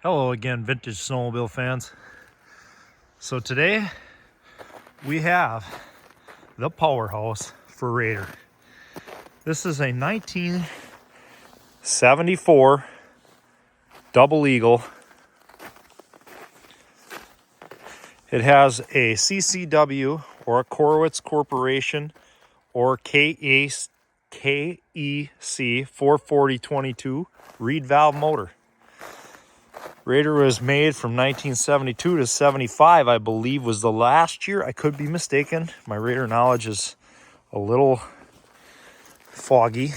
Hello again, vintage snowmobile fans. So today we have the powerhouse for Raider. This is a 1974 Double Eagle. It has a CCW or a Korowitz Corporation or KEC 44022 reed valve motor. Raider was made from 1972 to 75, I believe, was the last year. I could be mistaken. My Raider knowledge is a little foggy.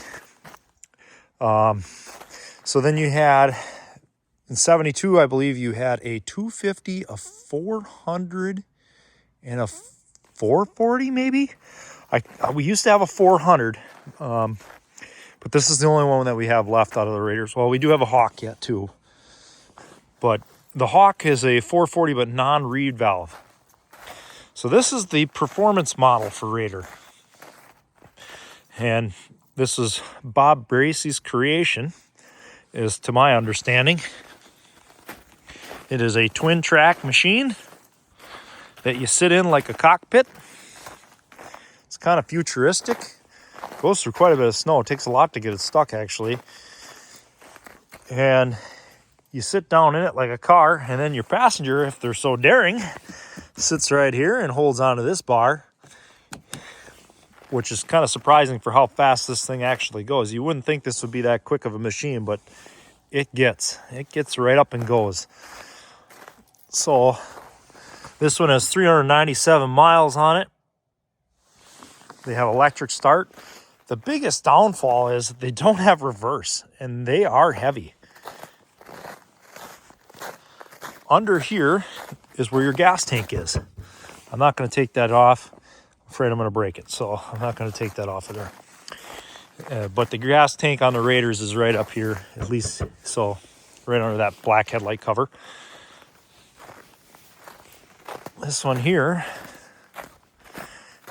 So then you had, in 72, I believe you had a 250, a 400, and a 440 maybe? We used to have a 400, but this is the only one that we have left out of the Raiders. Well, we do have a Hawk yet too. But the Hawk is a 440 but non-reed valve. So this is the performance model for Raider. And this is Bob Bracey's creation, is to my understanding. It is a twin track machine that you sit in like a cockpit. It's kind of futuristic. Goes through quite a bit of snow. It takes a lot to get it stuck actually. And you sit down in it like a car, and then your passenger, if they're so daring, sits right here and holds onto this bar, which is kind of surprising for how fast this thing actually goes. You wouldn't think this would be that quick of a machine, but it gets right up and goes. So this one has 397 miles on it. They have electric start. The biggest downfall is they don't have reverse, and they are heavy. Under here is where your gas tank is. I'm not going to take that off. I'm afraid I'm going to break it, so I'm not going to take that off of there. But the gas tank on the Raiders is right up here, at least, so right under that black headlight cover. This one here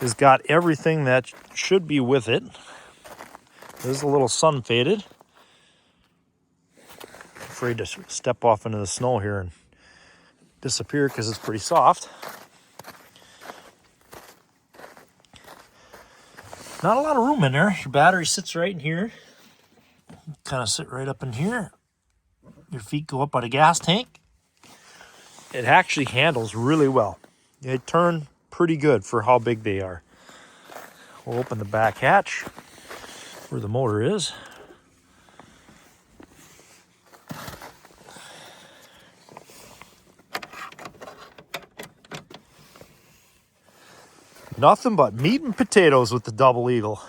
has got everything that should be with it. This is a little sun faded. Afraid to step off into the snow here and disappear because it's pretty soft. Not a lot of room in there. Your battery sits right in here. Kind of sit right up in here. Your feet go up by the gas tank. It actually handles really well. They turn pretty good for how big they are. We'll open the back hatch where the motor is. Nothing but meat and potatoes with the Double Eagle.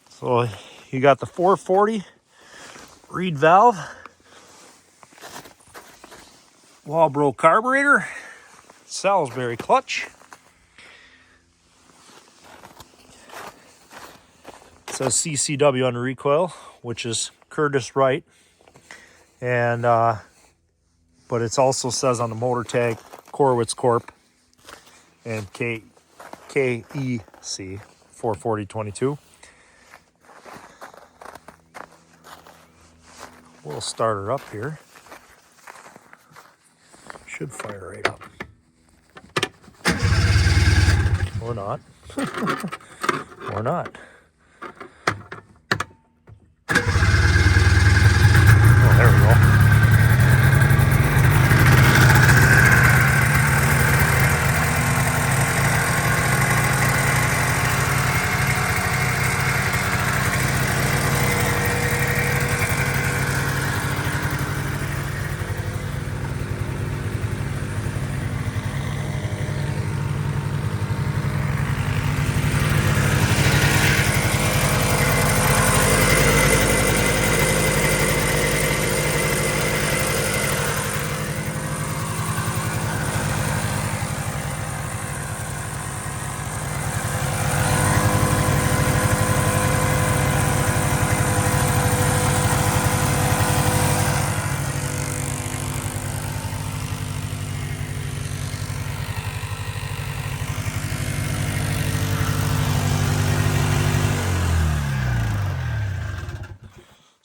So you got the 440 reed valve, Walbro carburetor, Salisbury clutch. It says CCW on the recoil, which is Curtis Wright, and but it also says on the motor tag Korowitz Corp. And KEC 44022. We'll start her up here. Should fire right up. Or not. Or not. Oh, there we go.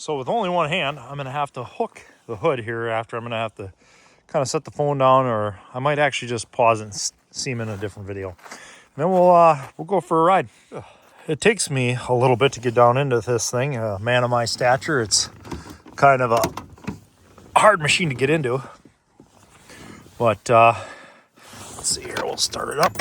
So with only one hand, I'm going to have to hook the hood here after. I'm going to have to kind of set the phone down, or I might actually just pause it and see him in a different video. And then we'll go for a ride. It takes me a little bit to get down into this thing. A man of my stature, it's kind of a hard machine to get into. But let's see here, we'll start it up.